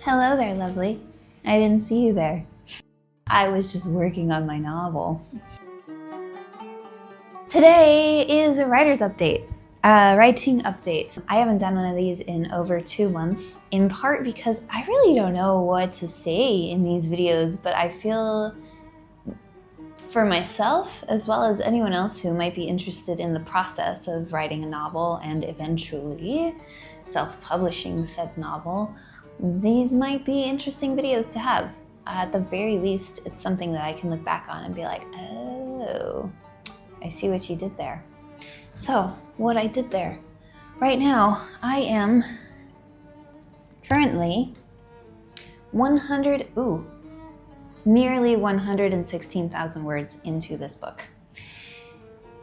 Hello there, lovely. I didn't see you there. I was just working on my novel. Today is a writer's update, a writing update. I haven't done one of these in over 2 months, in part because I really don't know what to say in these videos, but I feel for myself, as well as anyone else who might be interested in the process of writing a novel and eventually self-publishing said novel, these might be interesting videos to have. At the very least, it's something that I can look back on and be like, oh, I see what you did there. So, what I did there. Right now, I am currently nearly 116,000 words into this book.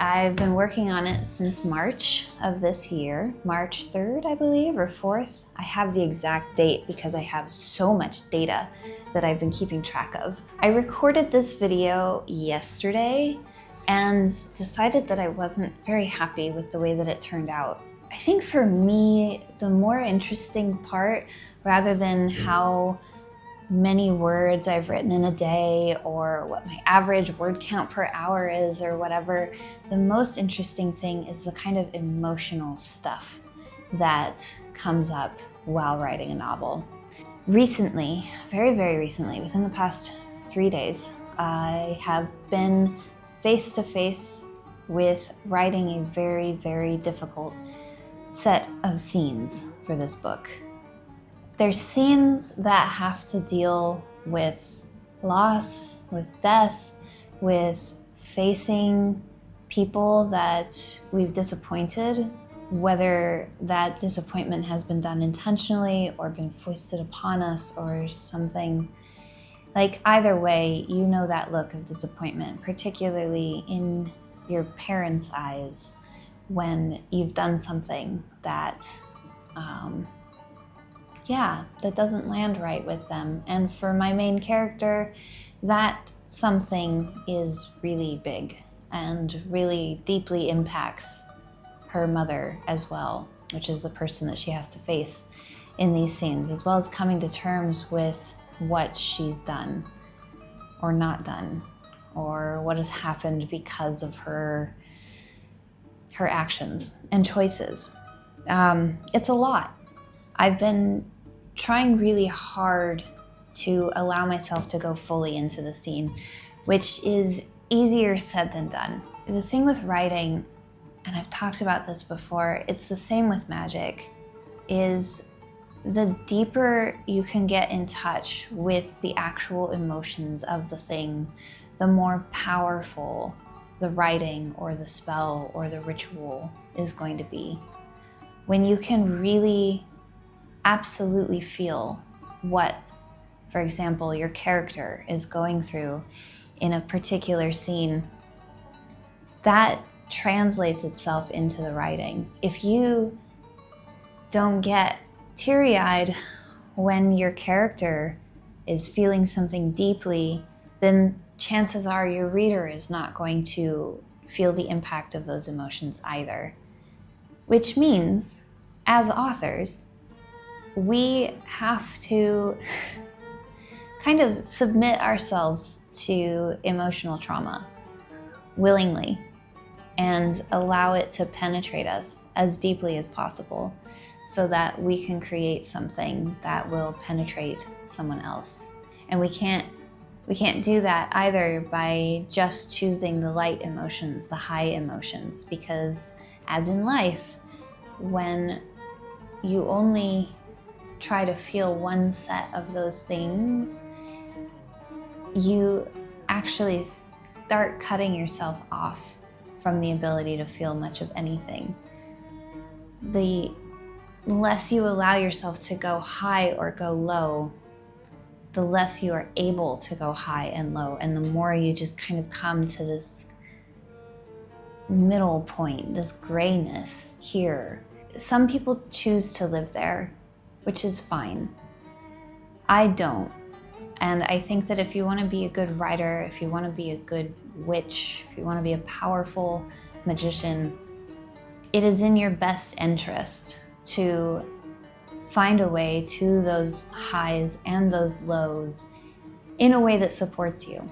I've been working on it since March of this year, March 3rd, I believe, or 4th. I have the exact date because I have so much data that I've been keeping track of. I recorded this video yesterday and decided that I wasn't very happy with the way that it turned out. I think for me, the more interesting part, rather than how many words I've written in a day or what my average word count per hour is or whatever, the most interesting thing is the kind of emotional stuff that comes up while writing a novel. Recently, very, very recently, within the past 3 days, I have been face to face with writing a very, very difficult set of scenes for this book. There's scenes that have to deal with loss, with death, with facing people that we've disappointed, whether that disappointment has been done intentionally or been foisted upon us or something. Like, either way, you know that look of disappointment, particularly in your parents' eyes when you've done something that that doesn't land right with them. And for my main character, that something is really big and really deeply impacts her mother as well, which is the person that she has to face in these scenes, as well as coming to terms with what she's done or not done, or what has happened because of her actions and choices. It's a lot. I've been trying really hard to allow myself to go fully into the scene, which is easier said than done. The thing with writing, and I've talked about this before, it's the same with magic, is the deeper you can get in touch with the actual emotions of the thing, the more powerful the writing or the spell or the ritual is going to be. When you can really absolutely feel what, for example, your character is going through in a particular scene, that translates itself into the writing. If you don't get teary-eyed when your character is feeling something deeply, then chances are your reader is not going to feel the impact of those emotions either. Which means, as authors, we have to kind of submit ourselves to emotional trauma willingly and allow it to penetrate us as deeply as possible so that we can create something that will penetrate someone else. And we can't do that either by just choosing the light emotions, the high emotions, because as in life, when you only try to feel one set of those things, you actually start cutting yourself off from the ability to feel much of anything. The less you allow yourself to go high or go low, the less you are able to go high and low, and the more you just kind of come to this middle point, this grayness here. Some people choose to live there, which is fine. I don't. And I think that if you want to be a good writer, if you want to be a good witch, if you want to be a powerful magician, it is in your best interest to find a way to those highs and those lows in a way that supports you.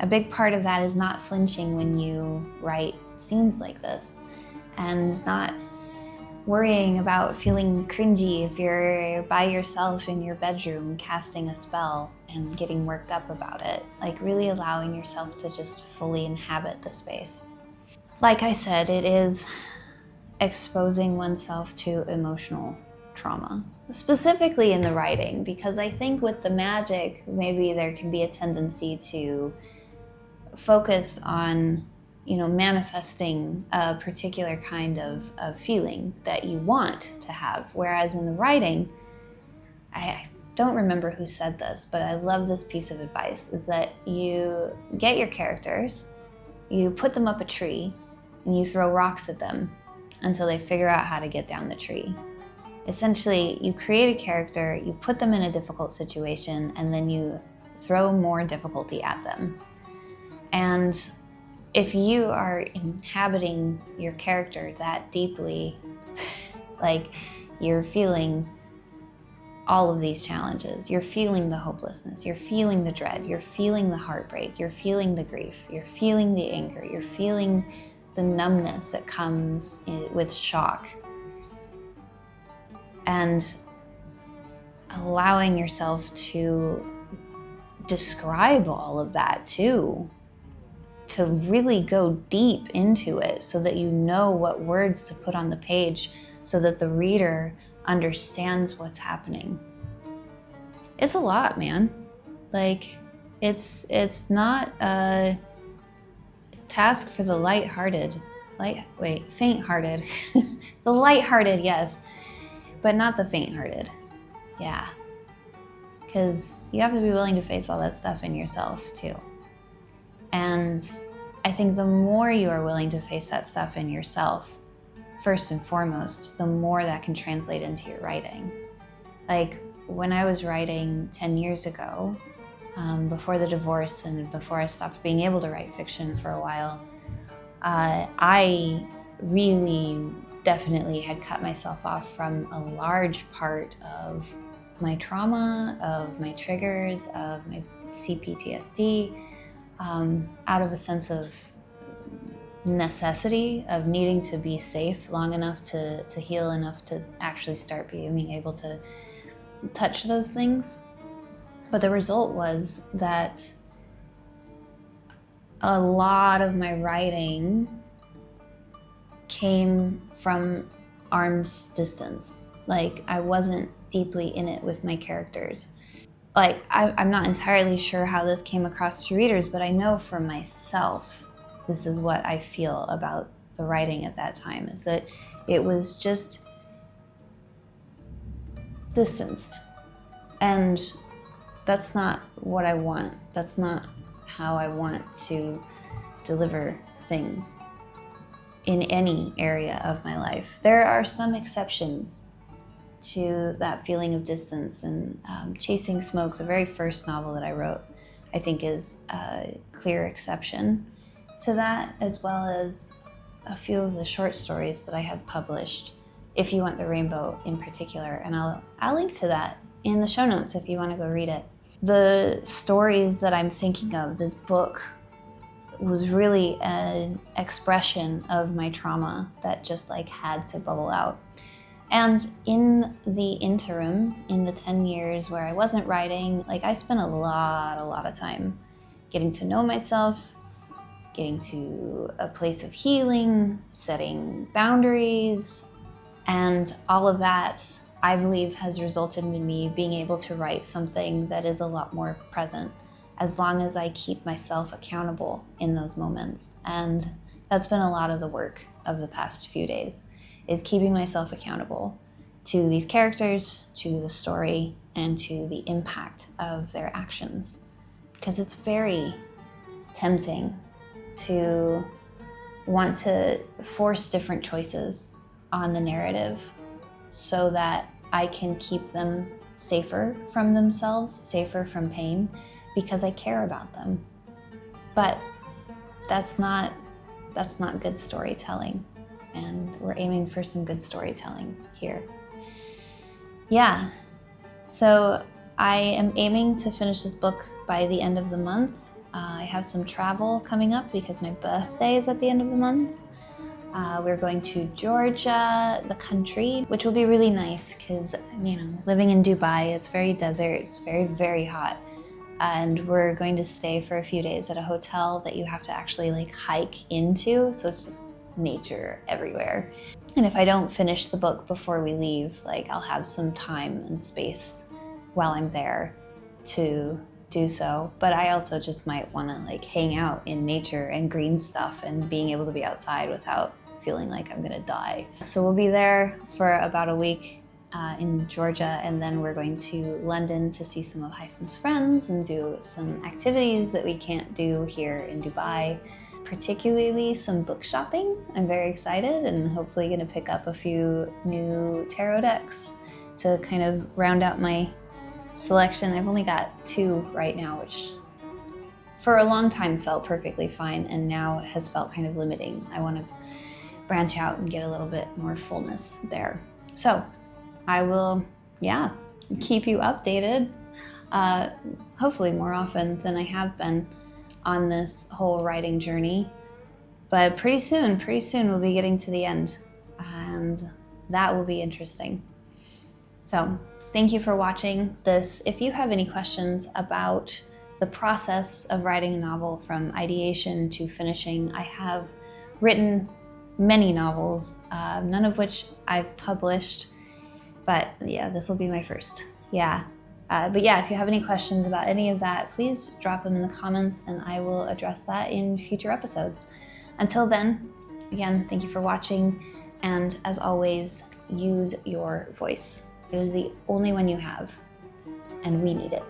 A big part of that is not flinching when you write scenes like this, and not worrying about feeling cringy if you're by yourself in your bedroom casting a spell and getting worked up about it. Like, really allowing yourself to just fully inhabit the space. Like I said, it is exposing oneself to emotional trauma, specifically in the writing, because I think with the magic, maybe there can be a tendency to focus on, manifesting a particular kind of feeling that you want to have. Whereas in the writing, I don't remember who said this, but I love this piece of advice, is that you get your characters, you put them up a tree, and you throw rocks at them until they figure out how to get down the tree. Essentially, you create a character, you put them in a difficult situation, and then you throw more difficulty at them. And if you are inhabiting your character that deeply, like, you're feeling all of these challenges, you're feeling the hopelessness, you're feeling the dread, you're feeling the heartbreak, you're feeling the grief, you're feeling the anger, you're feeling the numbness that comes with shock, and allowing yourself to describe all of that too, to really go deep into it so that you know what words to put on the page so that the reader understands what's happening. It's a lot, man. Like, it's not a task for the faint-hearted. The light-hearted, yes, but not the faint-hearted. Yeah, because you have to be willing to face all that stuff in yourself too. And I think the more you are willing to face that stuff in yourself, first and foremost, the more that can translate into your writing. Like, when I was writing 10 years ago, before the divorce and before I stopped being able to write fiction for a while, I really definitely had cut myself off from a large part of my trauma, of my triggers, of my CPTSD, out of a sense of necessity of needing to be safe long enough to heal enough to actually start being able to touch those things. But the result was that a lot of my writing came from arm's distance. Like, I wasn't deeply in it with my characters. Like, I'm not entirely sure how this came across to readers, but I know for myself, this is what I feel about the writing at that time, is that it was just distanced. And that's not what I want. That's not how I want to deliver things in any area of my life. There are some exceptions to that feeling of distance, and Chasing Smoke, the very first novel that I wrote, I think is a clear exception to that, as well as a few of the short stories that I had published, If You Want the Rainbow in particular, and I'll link to that in the show notes if you want to go read it. The stories that I'm thinking of, this book was really an expression of my trauma that just had to bubble out. And in the interim, in the 10 years where I wasn't writing, I spent a lot of time getting to know myself, getting to a place of healing, setting boundaries, and all of that, I believe, has resulted in me being able to write something that is a lot more present, as long as I keep myself accountable in those moments. And that's been a lot of the work of the past few days, is keeping myself accountable to these characters, to the story, and to the impact of their actions. Because it's very tempting to want to force different choices on the narrative so that I can keep them safer from themselves, safer from pain, because I care about them. But that's not good storytelling, and we're aiming for some good storytelling here. Yeah, so I am aiming to finish this book by the end of the month. I have some travel coming up because my birthday is at the end of the month. We're going to Georgia, the country, which will be really nice because, you know, living in Dubai, it's very desert, it's very, very hot. And we're going to stay for a few days at a hotel that you have to actually like hike into. So it's just nature everywhere. And if I don't finish the book before we leave, like I'll have some time and space while I'm there to do so. But I also just might want to like hang out in nature and green stuff and being able to be outside without feeling like I'm gonna die. So we'll be there for about a week in Georgia, and then we're going to London to see some of Hysam's friends and do some activities that we can't do here in Dubai, particularly some book shopping. I'm very excited and hopefully gonna pick up a few new tarot decks to kind of round out my selection. I've only got 2 right now, which for a long time felt perfectly fine and now has felt kind of limiting. I want to branch out and get a little bit more fullness there. So I will, keep you updated, hopefully more often than I have been on this whole writing journey. But pretty soon we'll be getting to the end, and that will be interesting. So thank you for watching this. If you have any questions about the process of writing a novel from ideation to finishing, I have written many novels, none of which I've published. But yeah, this will be my first. But if you have any questions about any of that, please drop them in the comments and I will address that in future episodes. Until then, again, thank you for watching. And as always, use your voice. It is the only one you have, and we need it.